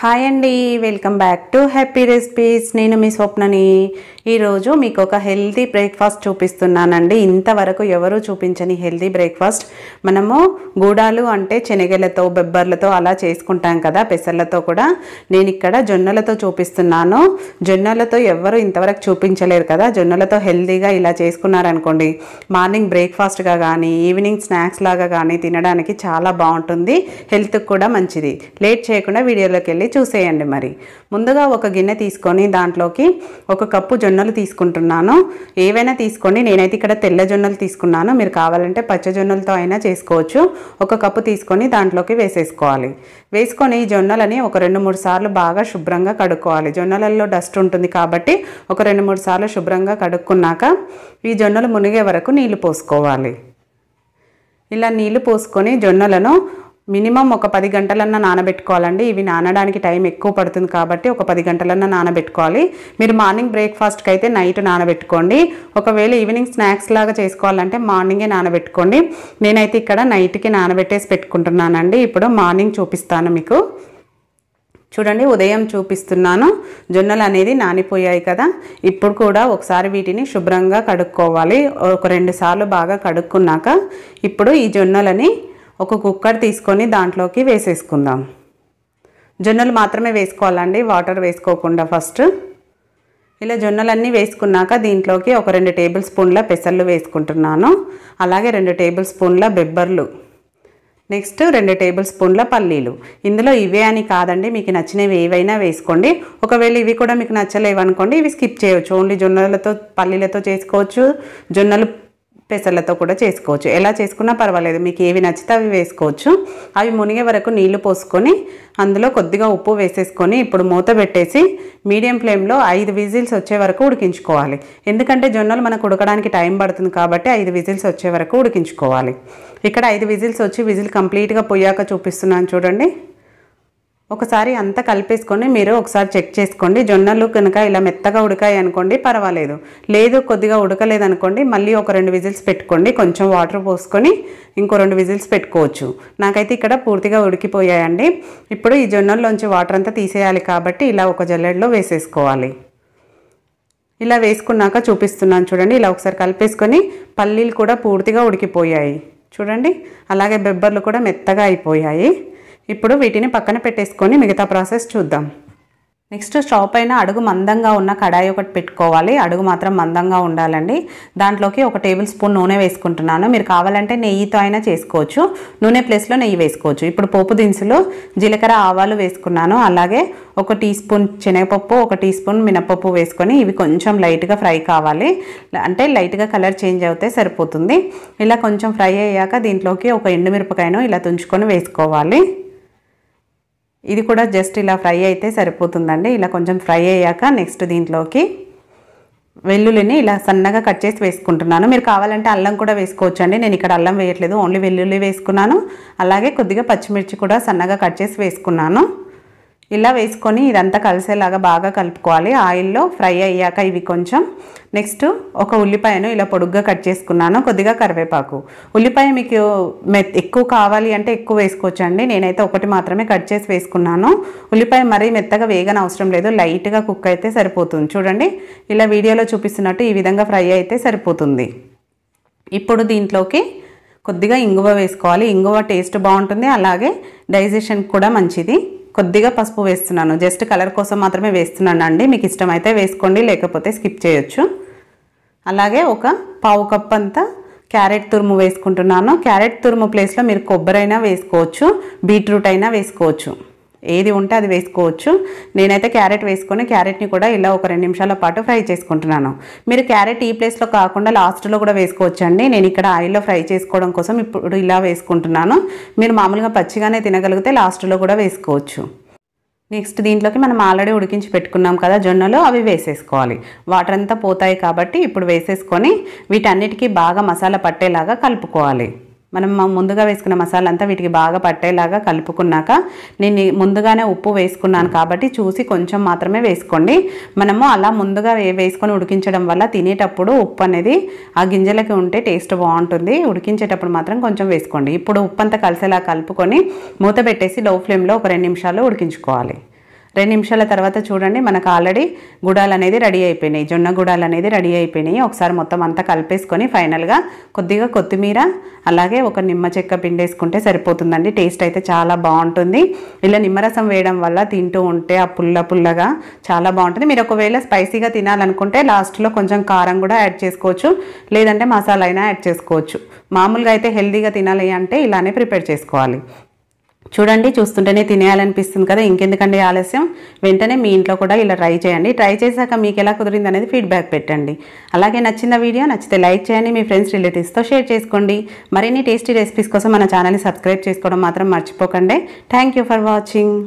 Hi అండి, welcome back to happy recipes. నేను మీ స్వప్నని. ఈరోజు మీకు ఒక హెల్తీ బ్రేక్ఫాస్ట్ చూపిస్తున్నానండి. ఇంతవరకు ఎవరు చూపించని హెల్తీ బ్రేక్ఫాస్ట్. మనము గూడాలు అంటే శనగలతో బెబ్బర్లతో అలా చేసుకుంటాం కదా, పెసర్లతో కూడా. నేను ఇక్కడ జొన్నలతో చూపిస్తున్నాను. జొన్నలతో ఎవరు ఇంతవరకు చూపించలేరు కదా. జొన్నలతో హెల్తీగా ఇలా చేసుకున్నారనుకోండి, మార్నింగ్ బ్రేక్ఫాస్ట్గా కానీ ఈవినింగ్ స్నాక్స్ లాగా కానీ తినడానికి చాలా బాగుంటుంది, హెల్త్కి కూడా మంచిది. లేట్ చేయకుండా వీడియోలోకి వెళ్ళి చూసేయండి. మరి ముందుగా ఒక గిన్నె తీసుకొని దాంట్లోకి ఒక కప్పు జొన్నలు తీసుకుంటున్నాను. ఏవైనా తీసుకోండి, నేనైతే ఇక్కడ తెల్ల జొన్నలు తీసుకున్నాను. మీరు కావాలంటే పచ్చ జొన్నలతో అయినా చేసుకోవచ్చు. ఒక కప్పు తీసుకొని దాంట్లోకి వేసేసుకోవాలి. వేసుకొని ఈ జొన్నలని ఒక 2-3 సార్లు బాగా శుభ్రంగా కడుక్కోవాలి. జొన్నలలో డస్ట్ ఉంటుంది కాబట్టి ఒక 2-3 సార్లు శుభ్రంగా కడుక్కున్నాక ఈ జొన్నలు మునిగే వరకు నీళ్లు పోసుకోవాలి. ఇలా నీళ్లు పోసుకొని జొన్నలను మినిమం ఒక 10 గంటలన్నా నానబెట్టుకోవాలండి. ఇవి నానడానికి టైం ఎక్కువ పడుతుంది కాబట్టి ఒక 10 గంటలన్నా నానబెట్టుకోవాలి. మీరు మార్నింగ్ బ్రేక్ఫాస్ట్కి అయితే నైట్ నానబెట్టుకోండి. ఒకవేళ ఈవినింగ్ స్నాక్స్ లాగా చేసుకోవాలంటే మార్నింగే నానబెట్టుకోండి. నేనైతే ఇక్కడ నైట్కి నానబెట్టేసి పెట్టుకుంటున్నానండి. ఇప్పుడు మార్నింగ్ చూపిస్తాను మీకు. చూడండి, ఉదయం చూపిస్తున్నాను. జొన్నలు అనేది నానిపోయాయి కదా. ఇప్పుడు కూడా ఒకసారి వీటిని శుభ్రంగా కడుక్కోవాలి. ఒక 2 సార్లు బాగా కడుక్కున్నాక ఇప్పుడు ఈ జొన్నలని ఒక కుక్కర్ తీసుకొని దాంట్లోకి వేసేసుకుందాం. జొన్నలు మాత్రమే వేసుకోవాలండి, వాటర్ వేసుకోకుండా. ఫస్ట్ ఇలా జొన్నలన్నీ వేసుకున్నాక దీంట్లోకి ఒక 2 టేబుల్ స్పూన్ల పెసర్లు వేసుకుంటున్నాను. అలాగే 2 టేబుల్ స్పూన్ల బెబ్బర్లు, నెక్స్ట్ 2 టేబుల్ స్పూన్ల పల్లీలు. ఇందులో ఇవే అని కాదండి, మీకు నచ్చినవి ఏవైనా వేసుకోండి. ఒకవేళ ఇవి కూడా మీకు నచ్చలేవు అనుకోండి, ఇవి స్కిప్ చేయవచ్చు. ఓన్లీ జొన్నలతో పల్లీలతో చేసుకోవచ్చు, జొన్నలు పెసర్లతో కూడా చేసుకోవచ్చు. ఎలా చేసుకున్నా పర్వాలేదు, మీకు ఏవి నచ్చితే అవి వేసుకోవచ్చు. అవి మునిగే వరకు నీళ్లు పోసుకొని అందులో కొద్దిగా ఉప్పు వేసేసుకొని ఇప్పుడు మూత పెట్టేసి మీడియం ఫ్లేమ్లో 5 విజిల్స్ వచ్చే వరకు ఉడికించుకోవాలి. ఎందుకంటే జొన్నలు మనకు ఉడకడానికి టైం పడుతుంది కాబట్టి 5 విజిల్స్ వచ్చే వరకు ఉడికించుకోవాలి. ఇక్కడ 5 విజిల్స్ వచ్చి విజిల్ కంప్లీట్గా పోయాక చూపిస్తున్నాను చూడండి. ఒకసారి అంతా కలిపేసుకొని మీరు ఒకసారి చెక్ చేసుకోండి. జొన్నలు కనుక ఇలా మెత్తగా ఉడికాయి అనుకోండి పర్వాలేదు, లేదు కొద్దిగా ఉడకలేదనుకోండి మళ్ళీ ఒక 2 విజిల్స్ పెట్టుకోండి. కొంచెం వాటర్ పోసుకొని ఇంకో 2 విజిల్స్ పెట్టుకోవచ్చు. నాకైతే ఇక్కడ పూర్తిగా ఉడికిపోయాయండి. ఇప్పుడు ఈ జొన్నల్లోంచి వాటర్ అంతా తీసేయాలి కాబట్టి ఇలా ఒక జల్లెడలో వేసేసుకోవాలి. ఇలా వేసుకున్నాక చూపిస్తున్నాను చూడండి. ఇలా ఒకసారి కలిపేసుకొని పల్లీలు కూడా పూర్తిగా ఉడికిపోయాయి చూడండి. అలాగే బెబ్బర్లు కూడా మెత్తగా అయిపోయాయి. ఇప్పుడు వీటిని పక్కన పెట్టేసుకొని మిగతా ప్రాసెస్ చూద్దాం. నెక్స్ట్ స్టవ్ పైన అడుగు మందంగా ఉన్న కడాయి ఒకటి పెట్టుకోవాలి. అడుగు మాత్రం మందంగా ఉండాలండి. దాంట్లోకి ఒక టేబుల్ స్పూన్ నూనె వేసుకుంటున్నాను. మీరు కావాలంటే నెయ్యితో అయినా చేసుకోవచ్చు, నూనె ప్లేస్లో నెయ్యి వేసుకోవచ్చు. ఇప్పుడు పోపు దినుసులు జీలకర్ర ఆవాలు వేసుకున్నాను. అలాగే 1 టీ స్పూన్ శనగపప్పు, 1 టీ స్పూన్ మినపప్పు వేసుకొని ఇవి కొంచెం లైట్గా ఫ్రై కావాలి. అంటే లైట్గా కలర్ చేంజ్ అవుతే సరిపోతుంది. ఇలా కొంచెం ఫ్రై అయ్యాక దీంట్లోకి ఒక ఎండుమిరపకాయను ఇలా తుంచుకొని వేసుకోవాలి. ఇది కూడా జస్ట్ ఇలా ఫ్రై అయితే సరిపోతుందండి. ఇలా కొంచెం ఫ్రై అయ్యాక నెక్స్ట్ దీంట్లోకి వెల్లుల్లిని ఇలా సన్నగా కట్ చేసి వేసుకుంటున్నాను. మీరు కావాలంటే అల్లం కూడా వేసుకోవచ్చు అండి. నేను ఇక్కడ అల్లం వేయట్లేదు, ఓన్లీ వెల్లుల్లి వేసుకున్నాను. అలాగే కొద్దిగా పచ్చిమిర్చి కూడా సన్నగా కట్ చేసి వేసుకున్నాను. ఇలా వేసుకొని ఇదంతా కలిసేలాగా బాగా కలుపుకోవాలి. ఆయిల్లో ఫ్రై అయ్యాక ఇవి కొంచెం నెక్స్ట్ ఒక ఉల్లిపాయను ఇలా పొడుగ్గా కట్ చేసుకున్నాను. కొద్దిగా కరివేపాకు. ఉల్లిపాయ మీకు ఎక్కువ కావాలి అంటే ఎక్కువ వేసుకోవచ్చు అండి. నేనైతే 1 మాత్రమే కట్ చేసి వేసుకున్నాను. ఉల్లిపాయ మరీ మెత్తగా వేగన అవసరం లేదు, లైట్గా కుక్ అయితే సరిపోతుంది. చూడండి, ఇలా వీడియోలో చూపిస్తున్నట్టు ఈ విధంగా ఫ్రై అయితే సరిపోతుంది. ఇప్పుడు దీంట్లోకి కొద్దిగా ఇంగువ వేసుకోవాలి. ఇంగువ టేస్ట్ బాగుంటుంది, అలాగే డైజెషన్ కూడా మంచిది. కొద్దిగా పసుపు వేస్తున్నాను, జస్ట్ కలర్ కోసం మాత్రమే వేస్తున్నాను అండి. మీకు ఇష్టమైతే వేసుకోండి, లేకపోతే స్కిప్ చేయొచ్చు. అలాగే ఒక పావు కప్ అంతా క్యారెట్ తురుము వేసుకుంటున్నాను. క్యారెట్ తురుము ప్లేస్లో మీరు కొబ్బరి అయినా వేసుకోవచ్చు, బీట్రూట్ అయినా వేసుకోవచ్చు, ఏది ఉంటే అది వేసుకోవచ్చు. నేనైతే క్యారెట్ వేసుకొని క్యారెట్ని కూడా ఇలా ఒక 2 నిమిషాల పాటు ఫ్రై చేసుకుంటున్నాను. మీరు క్యారెట్ ఈ ప్లేస్లో కాకుండా లాస్ట్లో కూడా వేసుకోవచ్చు అండి. నేను ఇక్కడ ఆయిల్లో ఫ్రై చేసుకోవడం కోసం ఇప్పుడు ఇలా వేసుకుంటున్నాను. మీరు మామూలుగా పచ్చిగానే తినగలిగితే లాస్ట్లో కూడా వేసుకోవచ్చు. నెక్స్ట్ దీంట్లోకి మనం ఆల్రెడీ ఉడికించి పెట్టుకున్నాం కదా జొన్నలు, అవి వేసేసుకోవాలి. వాటర్ అంతా పోతాయి కాబట్టి ఇప్పుడు వేసేసుకొని వీటన్నిటికీ బాగా మసాలా పట్టేలాగా కలుపుకోవాలి. మనం ముందుగా వేసుకున్న మసాలా అంతా వీటికి బాగా పట్టేలాగా కలుపుకున్నాక నేను ముందుగానే ఉప్పు వేసుకున్నాను కాబట్టి చూసి కొంచెం మాత్రమే వేసుకోండి. మనము అలా ముందుగా వేసుకొని ఉడికించడం వల్ల తినేటప్పుడు ఉప్పు అనేది ఆ గింజలకి ఉంటే టేస్ట్ బాగుంటుంది. ఉడికించేటప్పుడు మాత్రం కొంచెం వేసుకోండి. ఇప్పుడు ఉప్పు అంతా కలిసేలా కలుపుకొని మూత పెట్టేసి లో ఫ్లేమ్లో ఒక 2 నిమిషాలు ఉడికించుకోవాలి. 2 నిమిషాల తర్వాత చూడండి మనకు ఆల్రెడీ గుడాలు అనేది రెడీ అయిపోయినాయి, జొన్న గుడాలు అనేది రెడీ అయిపోయినాయి. ఒకసారి మొత్తం అంతా కలిపేసుకొని ఫైనల్గా కొద్దిగా కొత్తిమీర అలాగే ఒక నిమ్మ చెక్క పిండేసుకుంటే సరిపోతుందండి. టేస్ట్ అయితే చాలా బాగుంటుంది. ఇలా నిమ్మరసం వేయడం వల్ల తింటూ ఉంటే ఆ పుల్లగా చాలా బాగుంటుంది. మీరు ఒకవేళ స్పైసీగా తినాలనుకుంటే లాస్ట్లో కొంచెం కారం కూడా యాడ్ చేసుకోవచ్చు, లేదంటే మసాలా అయినా యాడ్ చేసుకోవచ్చు. మామూలుగా అయితే హెల్తీగా తినాలి అంటే ఇలానే ప్రిపేర్ చేసుకోవాలి. చూడండి, చూస్తుంటేనే తినేయాలనిపిస్తుంది కదా. ఇంకెందుకండి ఆలస్యం, వెంటనే మీ ఇంట్లో కూడా ఇలా ట్రై చేయండి. ట్రై చేశాక మీకు ఎలా కుదిరింది అనేది ఫీడ్బ్యాక్ పెట్టండి. అలాగే నచ్చిన వీడియో నచ్చితే లైక్ చేయండి, మీ ఫ్రెండ్స్ రిలేటివ్స్తో షేర్ చేసుకోండి. మరిన్ని టేస్టీ రెసిపీస్ కోసం మన ఛానల్ని సబ్స్క్రైబ్ చేసుకోవడం మాత్రం మర్చిపోకండి. Thank you for watching.